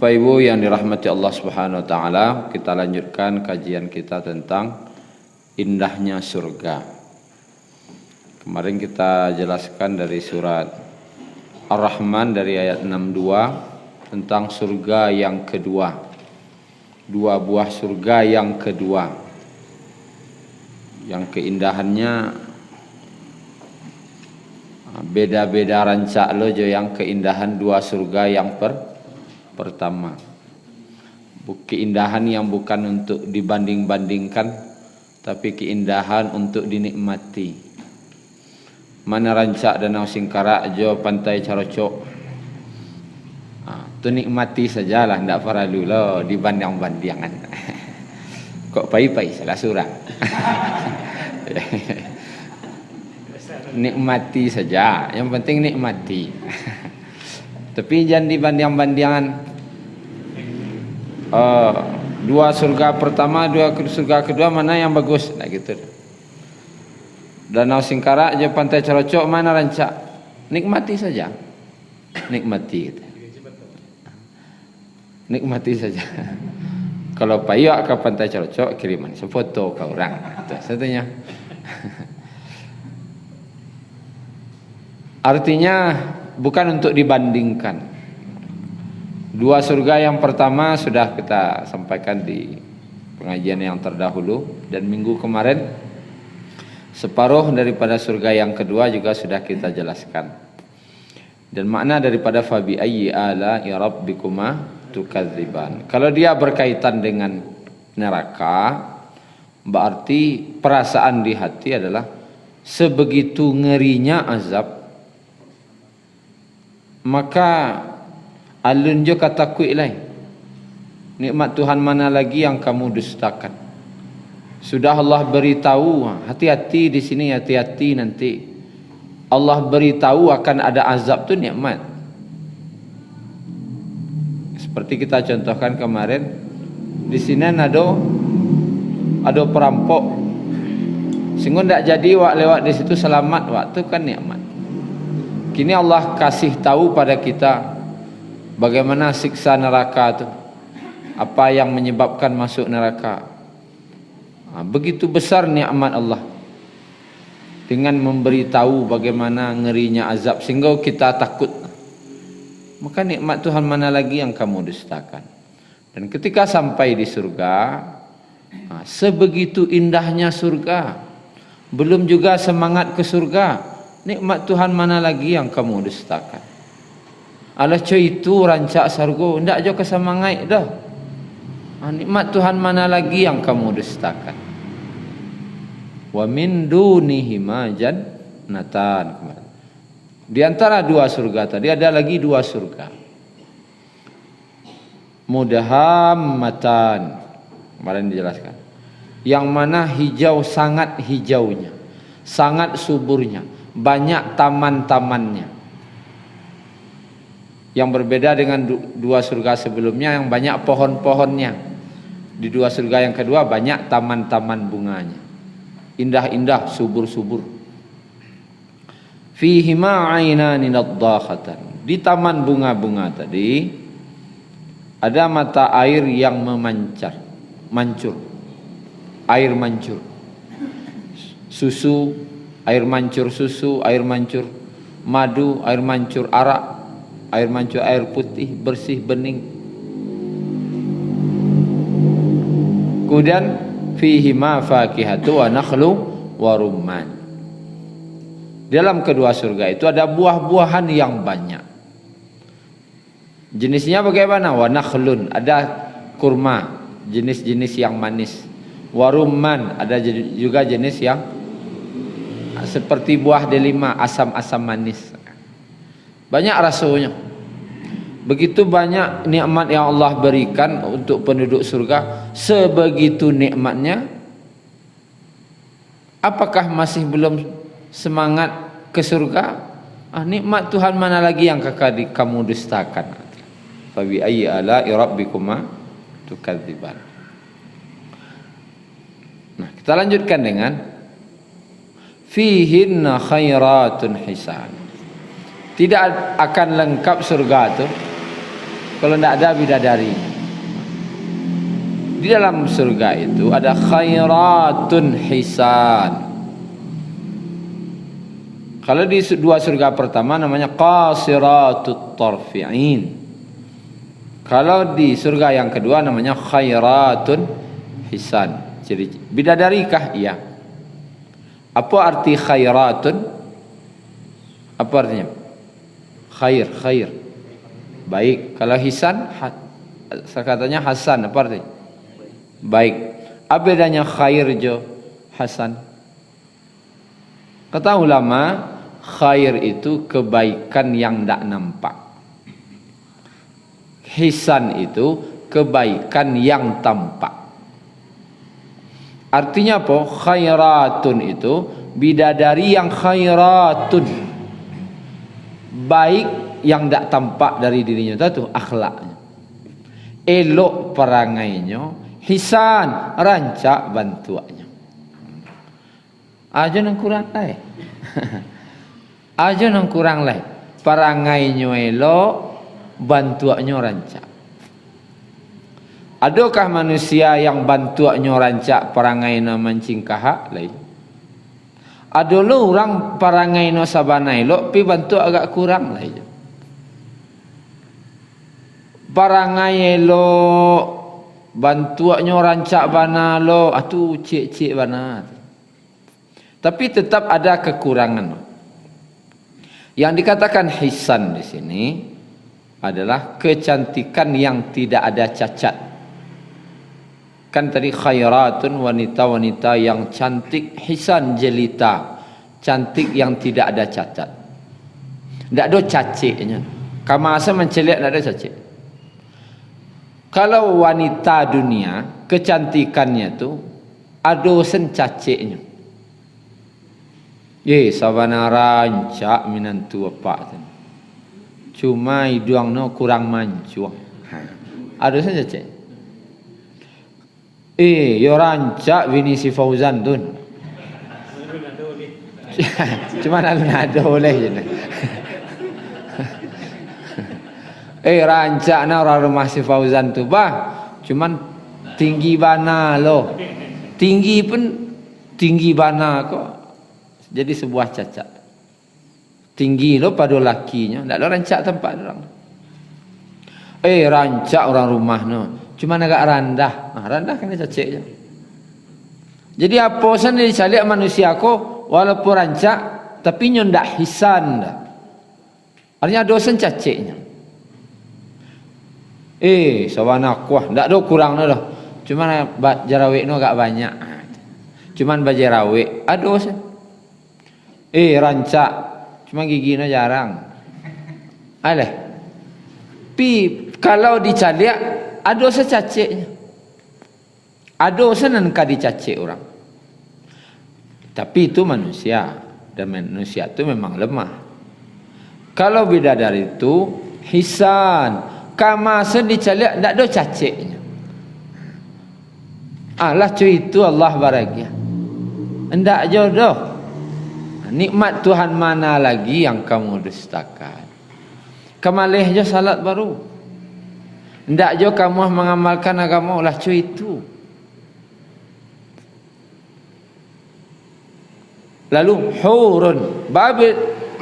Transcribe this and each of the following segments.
Bapak Ibu yang dirahmati Allah Subhanahu wa taala, kita lanjutkan kajian kita tentang indahnya surga. Kemarin kita jelaskan dari surat Ar-Rahman dari ayat 62 tentang surga yang kedua. Dua buah surga yang kedua. Yang keindahannya beda-beda rancak lojo yang keindahan dua surga yang pertama. Keindahan yang bukan untuk dibanding-bandingkan, tapi keindahan untuk dinikmati. Mana rancak Danau Singkarak jo Pantai Carocok, tu nikmati sajalah, ndak perlu lo dibanding-bandingkan. Kok pai-pai salah surang. Nikmati saja, yang penting nikmati. Tapi jangan dibanding-bandingkan. Dua surga pertama, dua surga kedua mana yang bagus? Nah gitu. Danau Singkarak je Pantai Carocok mana rancak? Nikmati saja. Nikmati gitu. Nikmati saja. Kalau payak ke Pantai Carocok kiriman sefoto ke orang. Itu satunya. Artinya bukan untuk dibandingkan. Dua surga yang pertama sudah kita sampaikan di pengajian yang terdahulu, dan minggu kemarin separuh daripada surga yang kedua juga sudah kita jelaskan. Dan makna daripada fabi ayyi ala'i rabbikuma tukadziban. Kalau dia berkaitan dengan neraka, berarti perasaan di hati adalah sebegitu ngerinya azab. Maka alun jo kata kuih lain. Nikmat Tuhan mana lagi yang kamu dustakan? Sudah Allah beritahu, hati-hati di sini, hati-hati nanti. Allah beritahu akan ada azab tu nikmat. Seperti kita contohkan kemarin, di sini ada perampok. Sehingga ndak jadi wak lewat di situ selamat, wak tu kan nikmat. Kini Allah kasih tahu pada kita bagaimana siksa neraka itu, apa yang menyebabkan masuk neraka. Begitu besar nikmat Allah dengan memberitahu bagaimana ngerinya azab sehingga kita takut. Maka nikmat Tuhan mana lagi yang kamu dustakan? Dan ketika sampai di surga, sebegitu indahnya surga, belum juga semangat ke surga. Nikmat Tuhan mana lagi yang kamu dustakan? Alah cuy itu rancak surga, ndak jo kesemangat dah. Nikmat Tuhan mana lagi yang kamu dustakan? Wa min dunihima jannatan. Di antara dua surga tadi ada lagi dua surga. Mudahammatan. Kemarin dijelaskan. Yang mana hijau, sangat hijaunya, sangat suburnya, banyak taman-tamannya. Yang berbeda dengan dua surga sebelumnya yang banyak pohon-pohonnya. Di dua surga yang kedua banyak taman-taman bunganya. Indah-indah, subur-subur. Fihima ainani naddakhatan. Di taman bunga-bunga tadi ada mata air yang memancar, mancur. Air mancur. Susu, air mancur susu, air mancur madu, air mancur arak, air mancur air putih, bersih, bening. Kemudian fihi ma fakihatu wa nakhlu wa rumman. Dalam kedua surga itu ada buah-buahan yang banyak. Jenisnya bagaimana? Wa nakhlun, ada kurma, jenis-jenis yang manis. Wa rumman, ada juga jenis yang seperti buah delima, asam-asam manis. Banyak rasanya. Begitu banyak nikmat yang Allah berikan untuk penduduk surga. Sebegitu nikmatnya, apakah masih belum semangat ke surga? Nikmat Tuhan mana lagi yang kamu dustakan? Fa bi ayyi ala'i rabbikuma tukadziban. Nah, kita lanjutkan dengan fihinna khairatun hisan. Tidak akan lengkap surga itu kalau tidak ada bidadari. Di dalam surga itu ada khairatun hisan. Kalau di dua surga pertama namanya qasiratut tarfi'in. Kalau di surga yang kedua namanya khairatun hisan. Jadi bidadarikah? Iya. Apa arti khairatun? Apa artinya? Khair. Baik. Kalau hisan, katanya hasan. Apa artinya? Baik. Apa bedanya khair jo hasan? Kata ulama, khair itu kebaikan yang tidak nampak. Hisan itu kebaikan yang tampak. Artinya apa? Khairatun itu bidadari yang khairatun, baik yang tidak tampak dari dirinya itu akhlaknya, elok perangainya, hisan rancak bantuannya. Aja nang kurang lai. Aja nang kurang lai. Perangainya elok, bantuannya rancak. Adakah manusia yang bantuannya rancak perangainya mancing kahak lai? Ada lo orang perangainya sabana elok, pi bantu agak kurang lai. Perangai elok, bantuannya rancak bana lo, atu cik-cik bana. Tapi tetap ada kekurangan. Yang dikatakan hisan di sini adalah kecantikan yang tidak ada cacat. Kan tadi khairatun, wanita-wanita yang cantik, hisan jelita, cantik yang tidak ada cacat. Tidak ada caciknya. Kamasa mencelik tidak ada cacik. Kalau wanita dunia, kecantikannya tu ada sencaciknya. Sabana rancak minantu apa. Cuma hidungnya kurang mancung. Ada sencacik. Yo rancak bini si Fauzan tu. Cuma ada oleh je. Rancak na orang rumah si Fauzan tu cuman tinggi bana lo. Tinggi pun tinggi bana kok. Jadi sebuah cacat. Tinggi lo pada lakinya, ndak ada rancak tempat orang. Rancak orang rumah no. Cuman agak rendah. Rendah kan cacat je. Jadi apa san dicalik manusia ko walaupun rancak tapi nyo ndak hisan dah. Artinya dosen caciknya. Sawana kuah ndak ada kurang dah. Cuman jarawik no agak banyak. Cuman bajarawik aduh sen. Rancak cuma gigi no jarang. Aleh. Pi kalau dicalik ada secaciknya. Ada senan ka dicacik orang. Tapi itu manusia dan manusia itu memang lemah. Kalau bidadari itu hisan, kamasa dicalik ndak ada caciknya. Allah cuy itu Allah bahagia. Ndak jodoh. Nikmat Tuhan mana lagi yang kamu dustakan? Kemalih je salat baru. Ndak je kamu mengamalkan agama Allah cuy itu. Lalu hurun,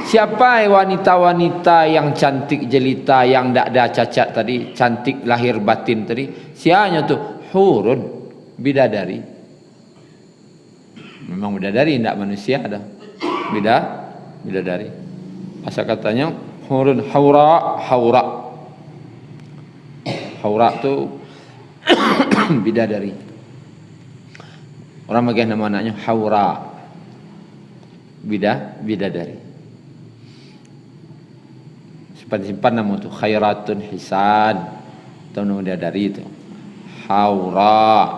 siapa wanita-wanita yang cantik jelita yang tak ada cacat tadi, cantik lahir batin tadi, sianya tu hurun, bidadari. Memang bidadari, tidak manusia dah. Bidadari. Asal katanya hurun haura. Haura tu bidadari. Orang bagi nama anaknya haura. Bidadari. Simpan nama tu khairatun hisan. Tahu nama bidadari itu. Haura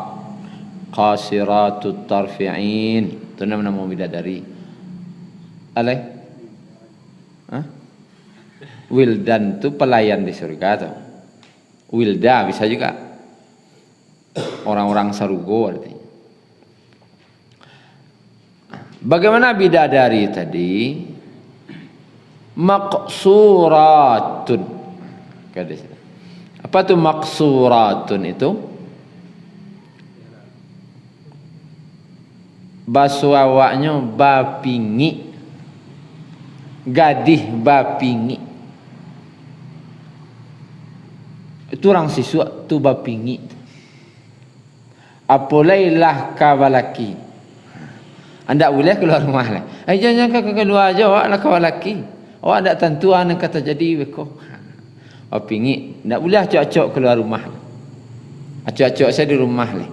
qasiratut tarfi'in. Itu nama bidadari. Alai? Wildan tu pelayan di surga tu. Wilda bisa juga. Orang-orang sarugo artinya. Bagaimana bidadari tadi? Maqsuratun. Apa tu maqsuratun itu? Bahasa awaknya bapingi, gadih bapingi. Itu orang siswa tu bapingi. Apolailah kawalaki. Anda boleh keluar rumah lah. Jangan keluar aja awak lah kawalaki. Awak tak tentu anak kata jadi weko. Bapingi, tak boleh acok-acok keluar rumah. Acok-acok saya di rumah lah.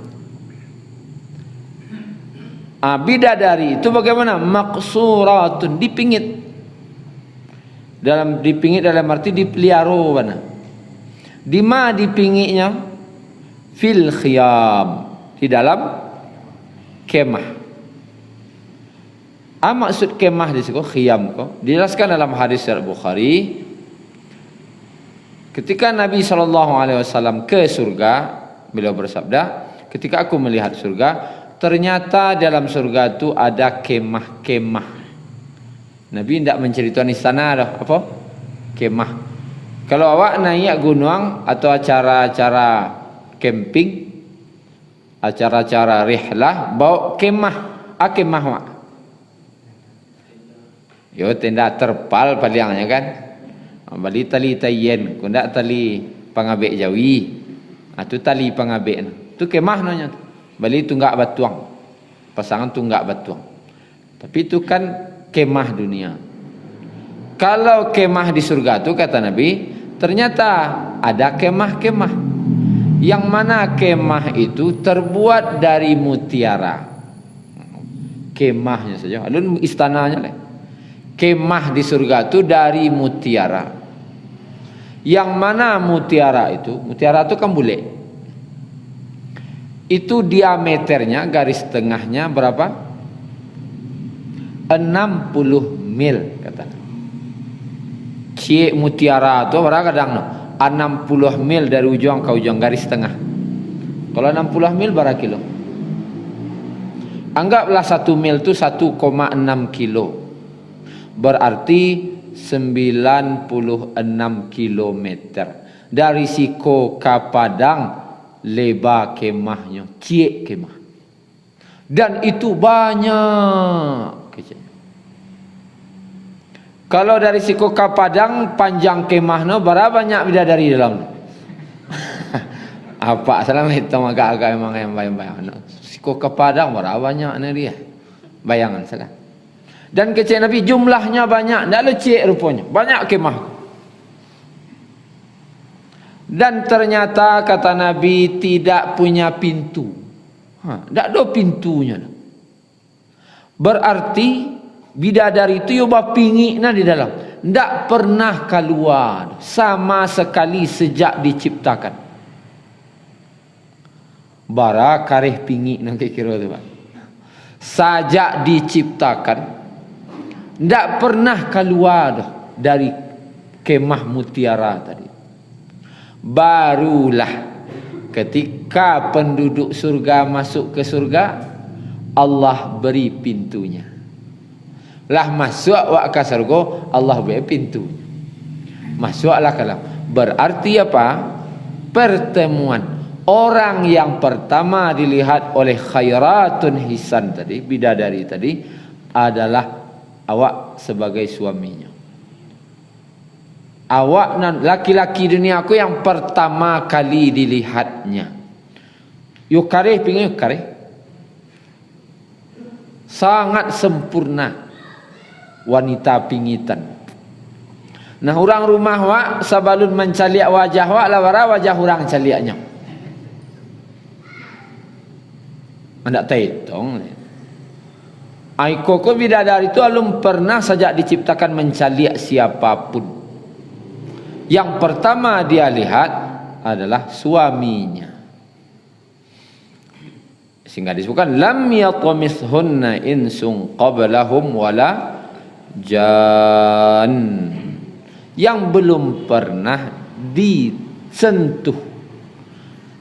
Bidadari itu bagaimana? Maqsuratun, dipingit. Dipingit dalam arti dipelihara mana? Di mana dipingitnya? Fil khiyam, di dalam kemah. Maksud kemah di situ khiyam ko dijelaskan dalam hadis riwayat Bukhari. Ketika Nabi SAW ke surga, beliau bersabda, ketika aku melihat surga, ternyata dalam surga itu ada kemah-kemah. Nabi tidak menceritakan istana dah, apa? Kemah. Kalau awak naik gunung atau acara-acara camping, acara-acara rihlah, bawa kemah. Kemah wak. Yo tenda terpal palingnya kan. Bali tali tayen, kundak tali pangabek jawi. Tu tali pangabek. Tu kemah namanya. Bali tunggak batuang. Pasangan tunggak batuang. Tapi itu kan kemah dunia. Kalau kemah di surga tu kata Nabi, ternyata ada kemah-kemah. Yang mana kemah itu terbuat dari mutiara. Kemahnya saja. Alun istananya lah. Kemah di surga itu dari mutiara. Yang mana mutiara itu? Mutiara itu kan bulat. Itu diameternya, garis tengahnya berapa? 60 mil kata. Cie mutiara itu berapa kadang no? 60 mil dari ujung ke ujung garis tengah. Kalau 60 mil berapa kilo? Anggaplah 1 mil itu 1,6 kilo. Berarti 96 kilometer. Dari Siko ke Padang, lebar kemahnya, cie kemah. Dan itu banyak kecil. Kalau dari Siko ke Padang, panjang kemahnya berapa banyak bidadari dalam? Apa salah hitung agak-agak memang yang bayang-bayang. Siko ke Padang berapa banyak dia? Bayangan salah. Dan kecil Nabi jumlahnya banyak, tak lecek rupanya, banyak kemah. Dan ternyata kata Nabi tidak punya pintu. Tak ada pintunya. Berarti bidadari itu yoba pingi di dalam. Tak pernah keluar sama sekali sejak diciptakan. Bara karih pingi nak kira tu Pak. Sajak diciptakan tidak pernah keluar dari kemah mutiara tadi. Barulah ketika penduduk surga masuk ke surga, Allah beri pintunya. Lah masuk wak ke surga, Allah beri pintu. Masuklah ke dalam. Berarti apa? Pertemuan. Orang yang pertama dilihat oleh khairatun hisan tadi, bidadari tadi, adalah awak sebagai suaminya. Awak dan laki-laki dunia aku yang pertama kali dilihatnya. Yuk kareh pingin kareh. Sangat sempurna wanita pingitan. Nah orang rumah wak sabalun mencaliak wajah wak lawara wajah orang caliaknya. Anda tahu Aiko ko bidadari itu alum pernah saja diciptakan mencaliak siapapun. Yang pertama dia lihat adalah suaminya. Sehingga disebutkan lam yatmithunna insun qablahum wala jan. Yang belum pernah disentuh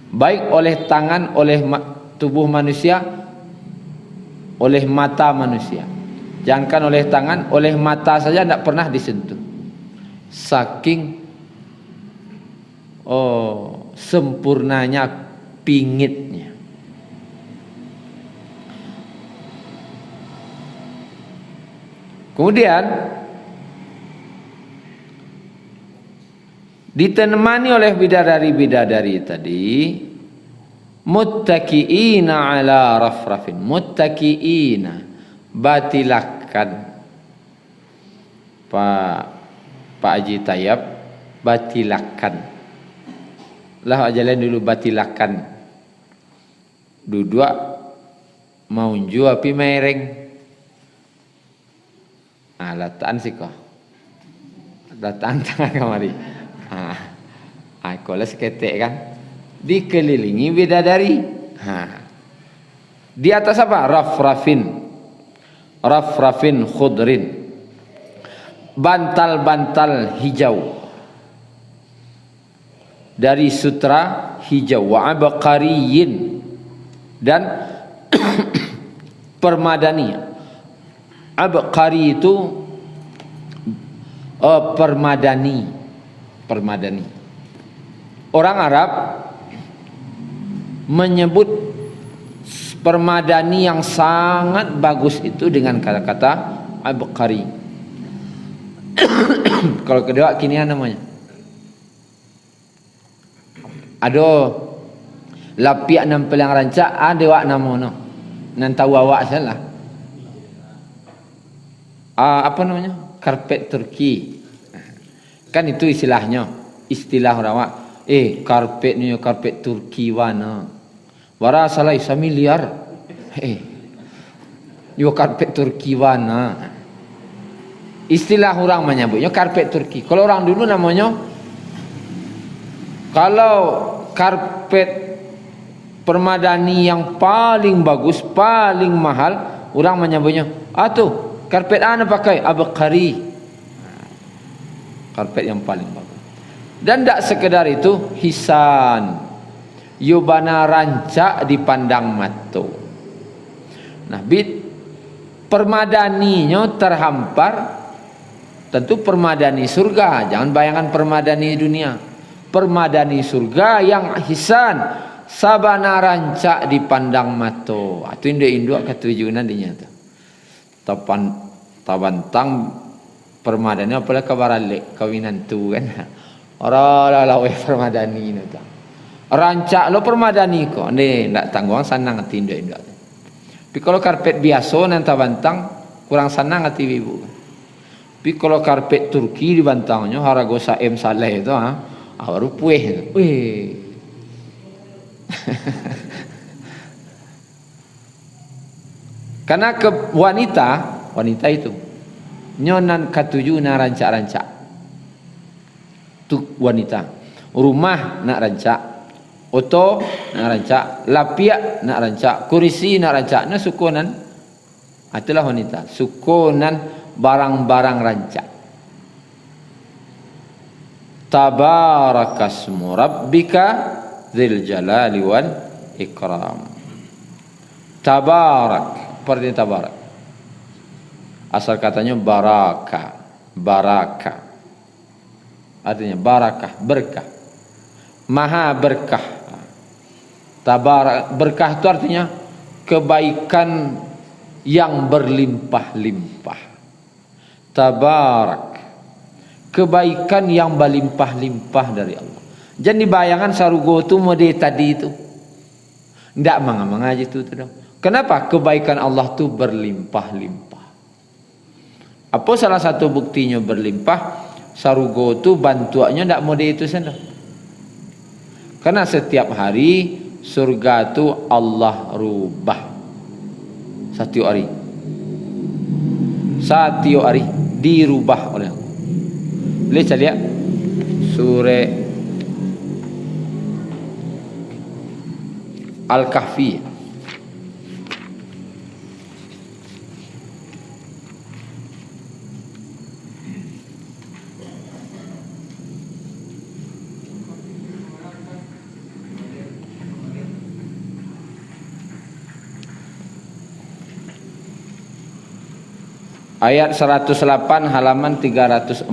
baik oleh tangan, oleh tubuh manusia, oleh mata manusia. Jangankan oleh tangan, oleh mata saja tidak pernah disentuh. Saking Oh, sempurnanya pingitnya. Kemudian ditemani oleh bidadari-bidadari tadi, muttaqiina ala rafrafin, muttaqiina, batilakan Pak Haji Tayyab, batilakan lah ajalan dulu, batilakan duduk mau jua api mereng latan sih kok datang tangan kemari kolas ketek kan dikelilingi bidadari. Di atas apa? Rafrafin khudrin, bantal-bantal hijau dari sutra hijau, wa abqariyin, dan permadani. Abqari itu permadani. Orang Arab menyebut permadani yang sangat bagus itu dengan kata-kata abqari. Kalau kedua kini namanya ada lapiak nam pelang rancak ada wak namono nan tahu awak salah apa namanya karpet Turki kan itu istilah orang wak karpet ni karpet Turki wana wara salah isa miliar yo karpet Turki wana istilah orang menyebutnya karpet Turki. Kalau orang dulu namanya, kalau karpet permadani yang paling bagus, paling mahal, orang menyebutnya tuh karpet ana pakai abqari, karpet yang paling bagus. Dan tidak sekedar itu, hisan yubana rancak dipandang mata. Nah, permadaninya terhampar. Tentu permadani surga, jangan bayangkan permadani dunia. Permadani surga yang hisan sabana rancak dipandang mato. Itu induk-induk ketujuan dinyata. Tabantang permadani apalagi kabaralik kawinan tu kan. Orang lawe permadani itu. Rancak lo permadani kok. Ndak tanggung sanang hati induk-induk. Tapi kalau karpet biasa nan tabantang kurang sanang hati ibu. Tapi kalau karpet Turki dibantangnya harago saem saleh itu baru pueh. Karena ke wanita itu nyonan katuju nak rancak-rancak. Tu wanita. Rumah nak rancak, oto nak rancak, lapiak nak rancak, kursi nak rancak, nah sukunan. Itulah wanita, sukunan barang-barang rancak. Tabarakasmu rabbika dzil jalali wal ikram. Tabarak, seperti tabarak. Asal katanya baraka. Artinya barakah, berkah. Maha berkah. Tabarak, berkah itu artinya kebaikan yang berlimpah-limpah. Tabarak, kebaikan yang berlimpah-limpah dari Allah. Jadi bayangan sarugo tu mode tadi itu ndak mengaji itu dong. Kenapa? Kebaikan Allah tu berlimpah-limpah. Apa salah satu buktinya berlimpah? Sarugo tu bantuannya ndak mode itu sana. Karena setiap hari surga tu Allah rubah. Setiap hari dirubah oleh Allah. Lihat lihat surah Al-Kahfi. Ayat 108 halaman 304.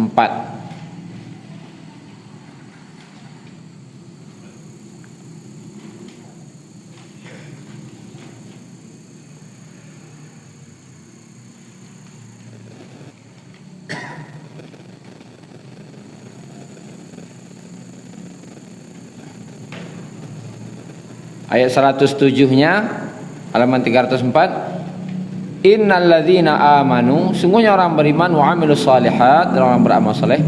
Ayat 107-nya halaman 304. Innalladzina amanu, sungguhnya orang beriman, wa amilus shalihat, dan orang beramal saleh,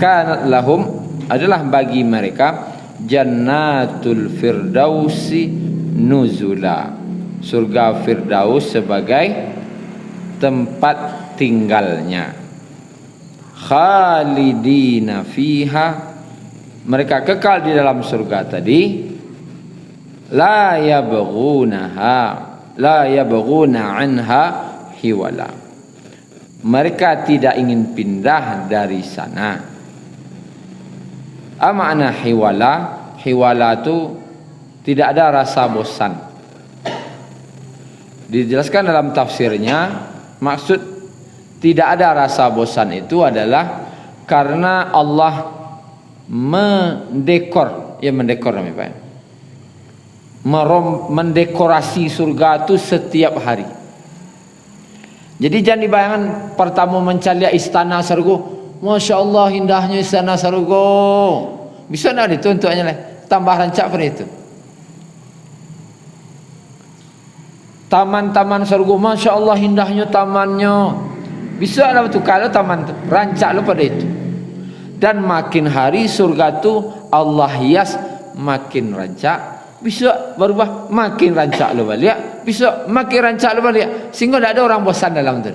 kanat lahum, adalah bagi mereka, jannatul firdausi nuzula, surga firdaus sebagai tempat tinggalnya. Khalidina fiha, mereka kekal di dalam surga tadi. La yabghuna anha hiwala, mereka tidak ingin pindah dari sana. Makna hiwala, hiwala itu tidak ada rasa bosan. Dijelaskan dalam tafsirnya, maksud tidak ada rasa bosan itu adalah karena Allah mendekor, ya mendekor namanya Pak, mendekorasi surga itu setiap hari. Jadi jangan dibayangkan pertama mencari istana surga, Masya Allah indahnya istana surga, bisa nak dituntutnya lah, tambah rancak pada itu. Taman-taman surga, Masya Allah indahnya tamannya, bisa lah tu kalau taman tu rancak lo pada itu. Dan makin hari surga tu Allah hias makin rancak, bisa berubah makin rancak lo balik, bisa makin rancak lo balik, sehingga tidak ada orang bosan dalam itu.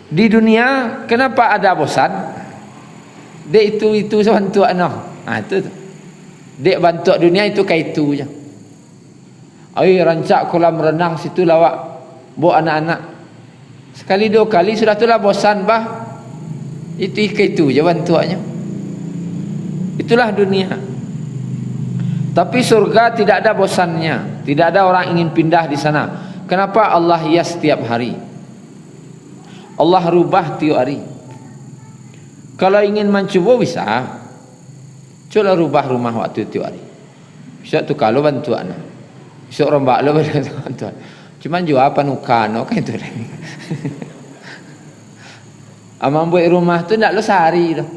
Di dunia kenapa ada bosan? Dek itu bantu anak, itu dek bantu dunia itu kayak itu je. Rancak kolam renang situ lawak bawa anak-anak, sekali dua kali sudah itulah bosan bah, itu kayak itu je bantuannya. Itulah dunia. Tapi surga tidak ada bosannya, tidak ada orang ingin pindah di sana. Kenapa? Allah hias setiap hari, Allah rubah tiap hari. Kalau ingin mencoba bisa, coba rubah rumah waktu tiap hari. Bisa tu kalau bantu anak, bisa rombak lo bantu. Cuman jual apa nukano kan itu lagi. Amang buat rumah tu nak lo sehari dah.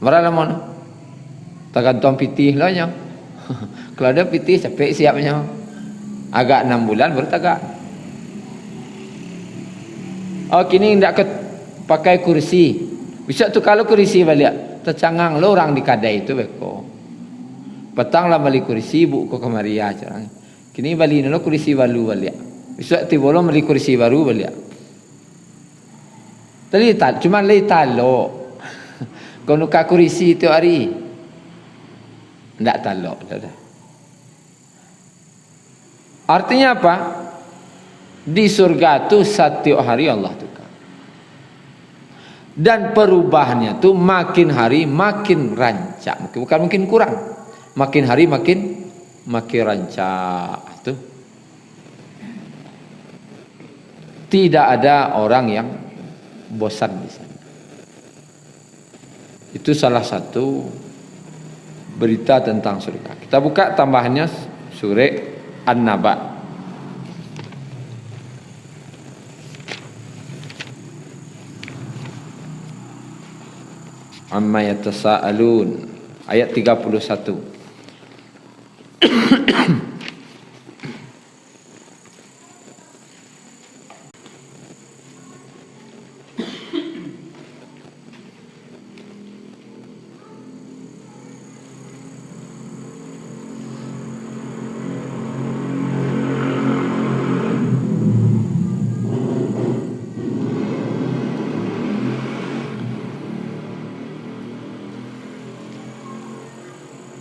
Berapa lama? Tergantung pitih lah nya. Kalau ada pitih capek siapnya. Agak 6 bulan baru tagak. Oh kini tidak pakai kursi. Bisa tu kalau kursi balik tercangang lo orang di kadai itu beko. Petang lah beli kursi bu ko kemari aja. Kini bali lo kursi baru balik. Bisa tiba lo beli kursi baru balik. Tadi tak cuma lei talo. Kau nuka kursi itu hari. Tidak talok dah. Artinya apa? Di surga tu setiap hari Allah tukar. Dan perubahannya tu makin hari makin rancak, bukan mungkin kurang. Makin hari makin rancak tu. Tidak ada orang yang bosan di sana. Itu salah satu berita tentang surga. Kita buka tambahannya surah An-Naba. Amma yatasaalun, ayat 31.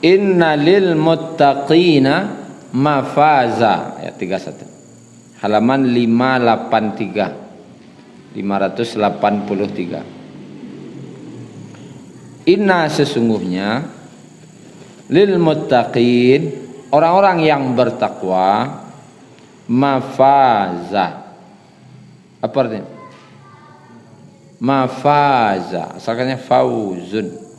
Inna lil muttaqina mafaza, ayat 31, halaman 583. Inna sesungguhnya, lil muttaqin orang-orang yang bertakwa, mafaza. Apa artinya? Mafaza, asalnya fauzun.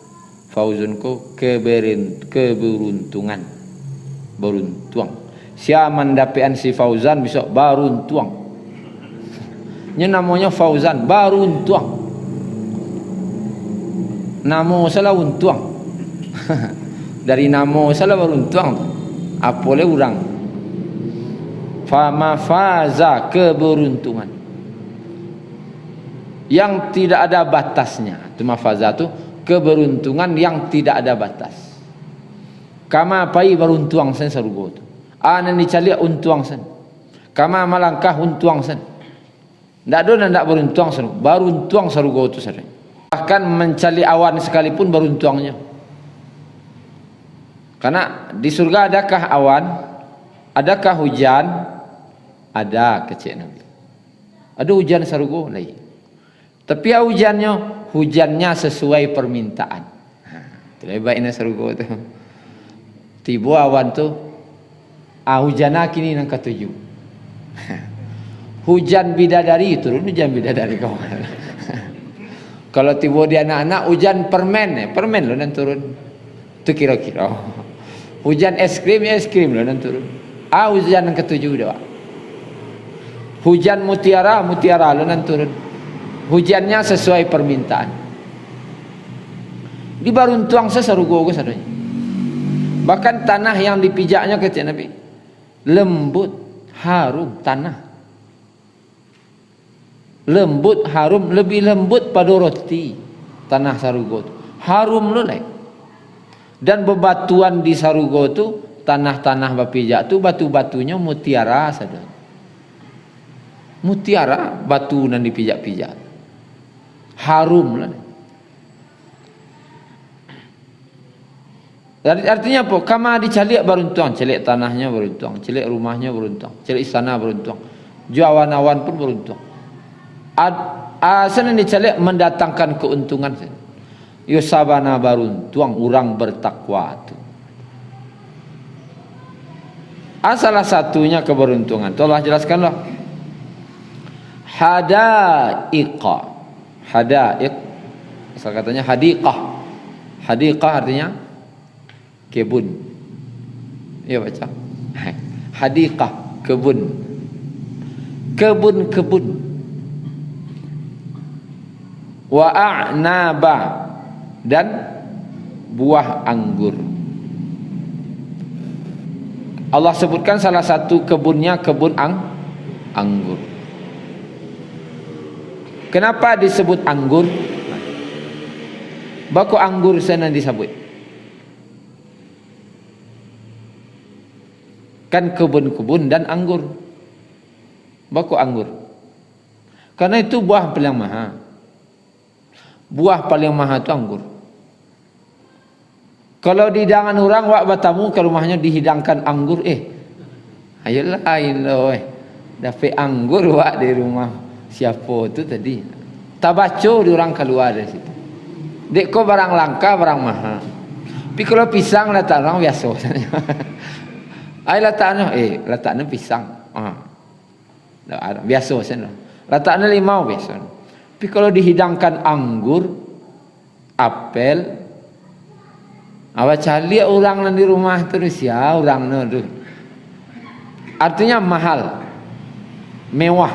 Fauzun ku keberuntungan, beruntung. Siapa mendapian si Fauzan bisa beruntung. Ini namanya Fauzan, beruntung. Nama salah untung. Dari nama salah beruntung. Apa le urang? Fama faza, keberuntungan yang tidak ada batasnya. Itu mafaza tu keberuntungan yang tidak ada batas. Kama pai beruntung sen sarugo tu. Ana ni cali untuang sen. Kama malangkah untuang sen. Ndak do ndak beruntung sen. Beruntung sarugo tu sering. Bahkan mencali awan sekalipun beruntuangnya. Karena di surga adakah awan? Adakah hujan? Ada kecil Nabi. Ada hujan sarugo lagi. Tapi hujannya sesuai permintaan. Itu baiknya sarugo tu. Tiba awan tu, hujan kini nang ketujuh. Hujan bidadari turun hujan bidadari kau. Kalau tiba di anak-anak hujan permen lo nan turun. Tu kira-kira. Hujan es krim lo nan turun. Hujan yang ketujuh dah. Hujan mutiara lo nan turun. Hujannya sesuai permintaan. Di baruntuang sesarugo ke sadonya. Bahkan tanah yang dipijaknya kata Nabi, lembut, harum tanah. Lembut, harum, lebih lembut pada roti tanah sarugo tu. Harum lo lai. Dan bebatuan di sarugo tu, tanah-tanah bapijak tu batu-batunya mutiara saja. Mutiara batu nan dipijak-pijak. Harum lah. Artinya apa? Kama dicalik beruntung, celik tanahnya beruntung, celik rumahnya beruntung, celik istana beruntung. Awan-awan pun beruntung. Sana dicalik mendatangkan keuntungan. Yusabana beruntung orang bertakwa tu. Salah satunya keberuntungan. Tolong jelaskanlah. Hadaiqa. Hadaiq. Asal katanya hadiqah. Hadiqah artinya kebun. Ya baca. Hadiqah, kebun. Kebun-kebun. Wa a'naba, dan buah anggur. Allah sebutkan salah satu kebunnya kebun anggur. Kenapa disebut anggur? Baku anggur sana disebut. Kan kebun-kebun dan anggur. Baku anggur. Karena itu buah paling mahal. Buah paling mahal itu anggur. Kalau di hidangan orang wak bertamu ke rumahnya dihidangkan anggur, ayolah dapat anggur wak di rumah siapa tu tadi. Tabaco di orang keluar dari situ. Dek ko barang langka, barang mahal. Tapi kalau pisang letak orang biasa saja. Letaknya pisang. Biasa saja. Letaknya limau biasa. Tapi kalau dihidangkan anggur, apel, cari orang di rumah terus ya orang tu. Artinya mahal, mewah,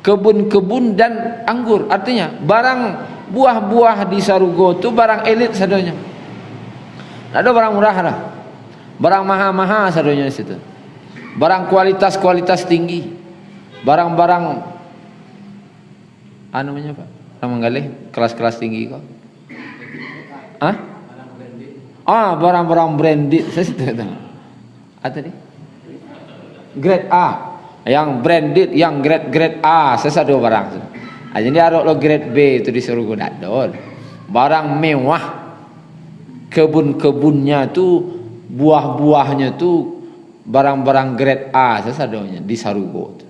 kebun-kebun dan anggur. Artinya barang buah-buah di sarugo tu barang elit sadonya. Ada barang murah lah, barang mahal-mahal sadonya di situ. Barang kualitas tinggi, barang-barang namanya apa? Namanya kelas-kelas tinggi kok. Barang-barang branded saya situ tahu. Tadi grade A, yang branded, yang grade A, saya satu barang. Jadi ada lo grade B itu disuruh guna don. Barang mewah, kebun-kebunnya tu, buah-buahnya tu, barang-barang grade A, saya sadonya di Sarugo.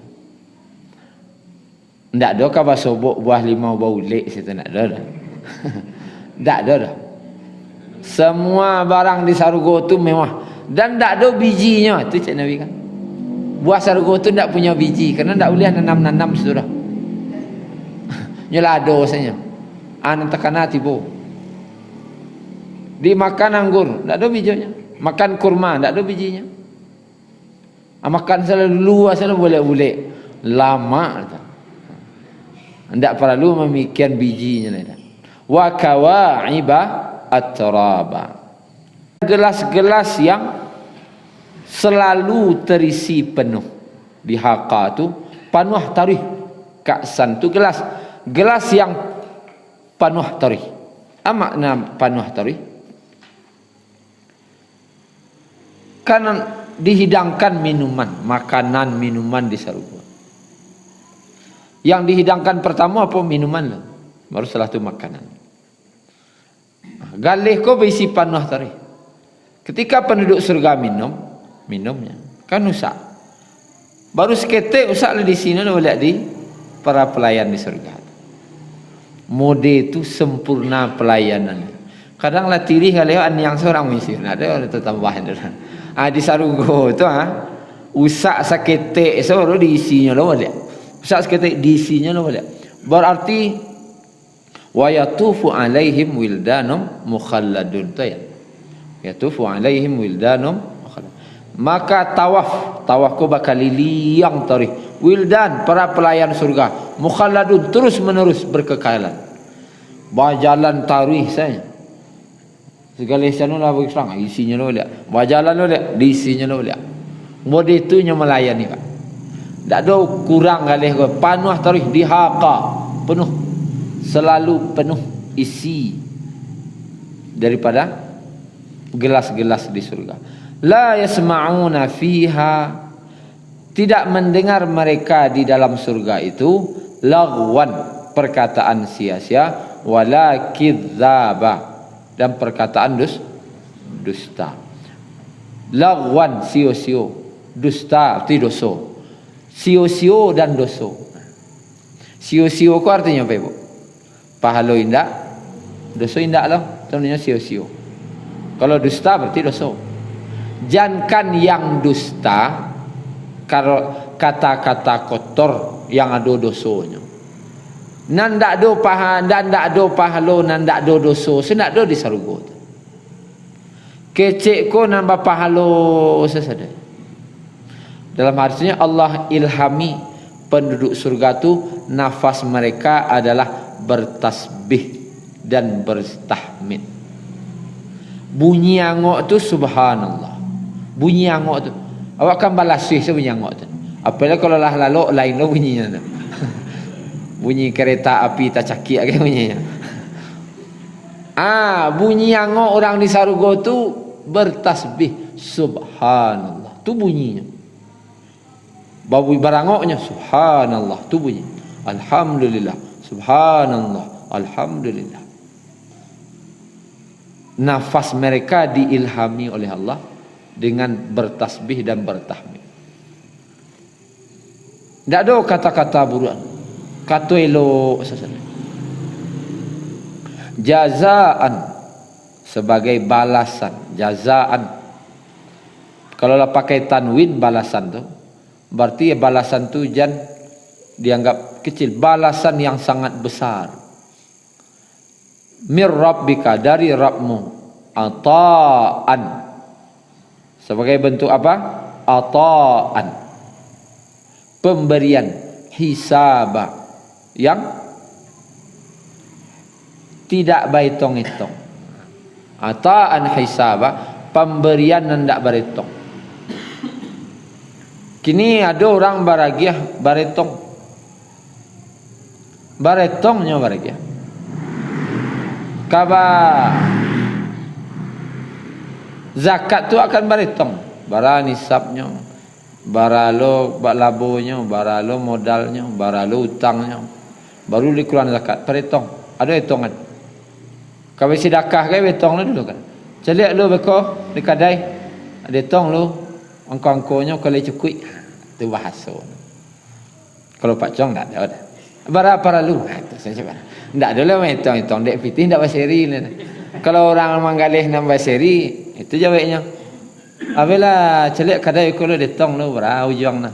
Ndak ada kabar sobok buah limau bau lek situ ndak ada. Ndak ada dah. Semua barang di Sarugo tu mewah dan ndak ada bijinya. Tu Cik Nabi kan. Buah Sarugo tu ndak punya biji kerana ndak boleh nanam sudah. Nyelado saja. Takana tibo. Dimakan anggur, ndak ada bijinya. Makan kurma, ndak ada bijinya. Makan selalu boleh-boleh. Lama. Ndak perlu memikirkan bijinya. Wa kawa'iba at-taraba. gelas-gelas yang selalu terisi penuh. Di haqa tu panuh tarih, ka'san tu gelas yang panuh tarih. Apa makna panuh tarih? Kan dihidangkan makanan minuman di surga. Yang dihidangkan pertama apa? Minuman lah. Baru setelah itu makanan. Galih ko berisi panuh tarih. Ketika penduduk surga minumnya kan usak. Baru seketik usak lah di sini lah boleh di para pelayan di surga. Mode itu sempurna pelayanan. Kadang lah tirih kali yang seorang misi. Ada orang tambahan tu. Di sarugo tu usak seketik baru diisinya lah boleh. Usak seketik diisinya lah boleh. Berarti wa yatufu alaihim wildanum mukhalladun tu ya. Yatufu alaihim wildanum mukhalladun. Maka tawaf ko bakal liliang tarikh. Wildan para pelayan surga mukhalladun terus menerus berkekalan. Berjalan tarikh saya. Segala sana lah berserang isinya lah boleh. Berjalan lah boleh, diisinya lah boleh. Mode itu yang melayani Pak. Tak ada kurang kali ko. Panuh tarikh dihaqa penuh. Selalu penuh isi daripada gelas-gelas di surga. La yasma'una fiha, tidak mendengar mereka di dalam surga itu lagwan, perkataan sia-sia, wala kidzaba, dan perkataan dusta. Lagwan sio-sio, dusta arti dosa. Sio-sio dan dosa. Sio-sio ku artinya apa Ibu? Pahala indak, dosa indak lah, namanya sio-sio. Kalau dusta berarti dosa. Jangan yang dusta kata-kata kotor yang ada dosanya. Nan dak do pahala nan dak do dosa, sendak do di surga tu. Kecek ko nambah pahala sesada. Dalam artinya Allah ilhami penduduk surga tu nafas mereka adalah bertasbih dan bertahmid. Bunyi angok tu subhanallah. Bunyi angok tu awak kan balas sih bunyi angok tu. Apalagi kalau lah lalu lain lo bunyinya tu. Bunyi kereta api tak cakik ke bunyinya. Bunyi angok orang di surga tu bertasbih subhanallah. Tu bunyinya. Babu barangoknya subhanallah tu bunyi. Alhamdulillah subhanallah alhamdulillah. Nafas mereka diilhami oleh Allah dengan bertasbih dan bertahmid. Tak ada kata-kata buruk, kata elok saja. Jazaan sebagai balasan, jazaan. Kalau lah pakai tanwin balasan tu, berarti balasan tu jangan dianggap kecil, balasan yang sangat besar. Mir rabbika, dari Rabbmu, ata'an, sebagai bentuk apa? Ata'an, pemberian, hisaba, yang tidak berhitung-hitung. Ata'an hisaba, pemberian yang tidak berhitung. Kini ada orang baragiah berhitung. Berhitungnya baragiah. Kabar zakat tu akan berhitung, bara nisabnya, bara lo labonya, bara lo modalnya, bara lo utangnya, baru dikeluarkan zakat. Perhitung, ada hitungan. Kalau sedekah ke hitung dulu kan. Celik lo beko di kedai, ada hitung lo angko-angkonya kalau cukup. Itu bahasa. Kalau Pak Chong tak ada. Berapa lalu? Itu saya cakap. Tak ada lah hitung-hitung. Dek pitih tak berseri. Kalau orang menggalih nambah seri, itu jawabnya. Apabila celik kadai kalau hitung lu berapa ujung nah.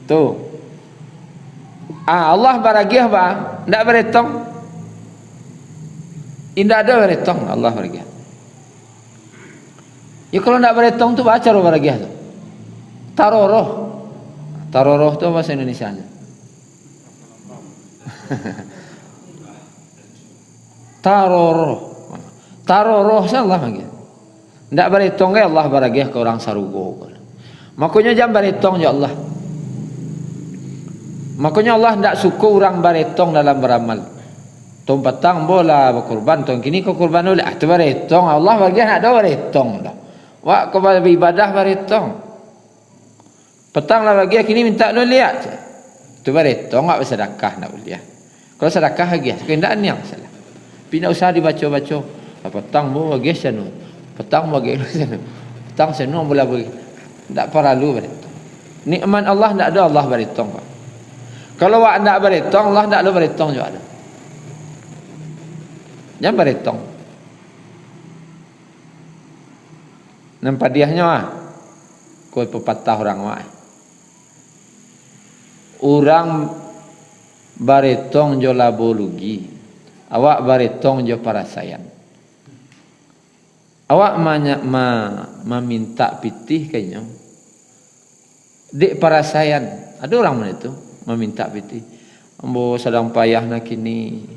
Tu. Allah baragiah ba? Tak berhitung. Indah ada berhitung Allah baragiah. Ya kalau tak berhitung tu baca roh baragiah tu. Taroroh. Taroroh tu bahasa Indonesianya. Taroroh. Taruh roh Allah panggil. Ndak beritong ke Allah baragiah ke orang sarugo. Makanya jangan beritong ya Allah. Makanya Allah ndak suka orang beritong dalam beramal. Tong petang bola berkorban, tong kini kau korban oleh tu beritong. Allah baragiah nak ada beritong dah. Wak kau beribadah beritong. Petang lah baragiah kini minta lu lihat. Tu beritong enggak bersedekah nak lihat. Kalau sedekah lagi, sekendak niang salah. Pindah usah dibaca-baca. Petang bo bagi sana. Petang bagi sana. Petang sana mula bagi. Tak perlu beritong. Nikmat Allah tak ada Allah beritong. Kalau awak tak beritong, Allah tak ada beritong juga ada. Jangan beritong. Nampak diahnya ah. Kau pepatah orang wah. Orang beritong jo labo lugi. Awak beritong jo parasayan. Awak meminta pitih kayaknya. Dek parasayan. Ada orang mana itu meminta pitih. Ambo sedang payah nak kini.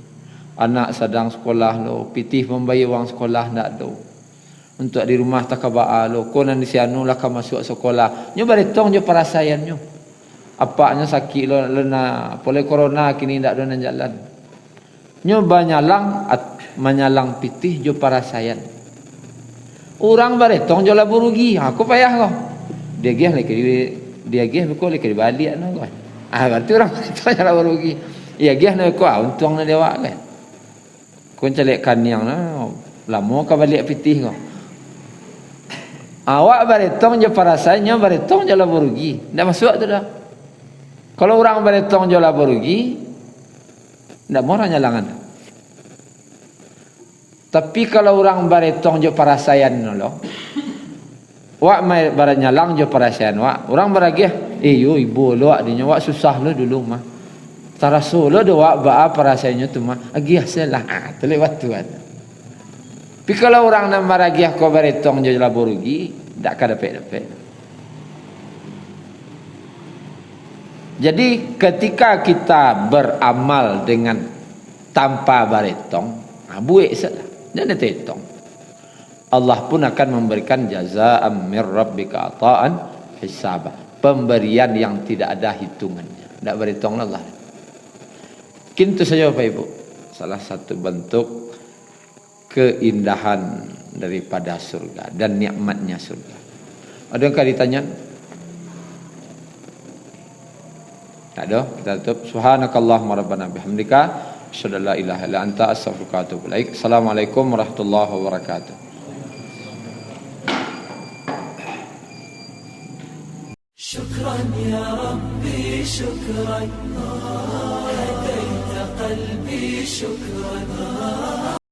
Anak sedang sekolah lo. Pitih membayar wang sekolah nak do. Untuk di rumah tak kabaa lo. Kau nanti sianu lah kau masuk sekolah. Nyo beritong jo parasayan nyo. Apaknya sakit lo lena. Boleh corona kini tak ada nan jalan. Nyo menyalang pitih jo parasayan. Orang beritong jual rugi. Aku payah kau. Dia gih lagi dia gih kau lagi balik nak kau. Berarti orang beritong jual rugi. Iya gih nak kau untung nak dewa kan. Kau celek kaniang na lama kau balik pitih kau. Awak beritong je parasanya beritong jual rugi. Ndak masuk tu dah. Kalau orang beritong jual rugi, ndak mau nyalangan. Tapi kalau orang beritong jo parasayan lo, wak mai baranyalang jo parasayan wak, orang baragiah, yo ibu lo adanya wak susah lo dulu mah. Taraso lo do wak ba parasayannya tu mah, agiah salah, terlewat tu ada. Tapi kalau orang nak baragiah ko beritong jo laborugi, dak kada dapat. Jadi ketika kita beramal dengan tanpa beritong, buik salah. Jangan ditong. Allah pun akan memberikan jazaa'an min rabbika ata'an hisaba. Pemberian yang tidak ada hitungannya. Tidak berhitung Allah. Itu saja Bapak Ibu. Salah satu bentuk keindahan daripada surga dan nikmatnya surga. Ada yang kali ditanya? Tak ada. Kita tutup. Subhanakallahumma rabbana bihamdika. Asyhadu an la ilaha illa anta astaghfiruka wa atubu ilaik. Assalamualaikum warahmatullahi wabarakatuh. Syukran ya Rabbi syukran. Hadaita qalbi syukran.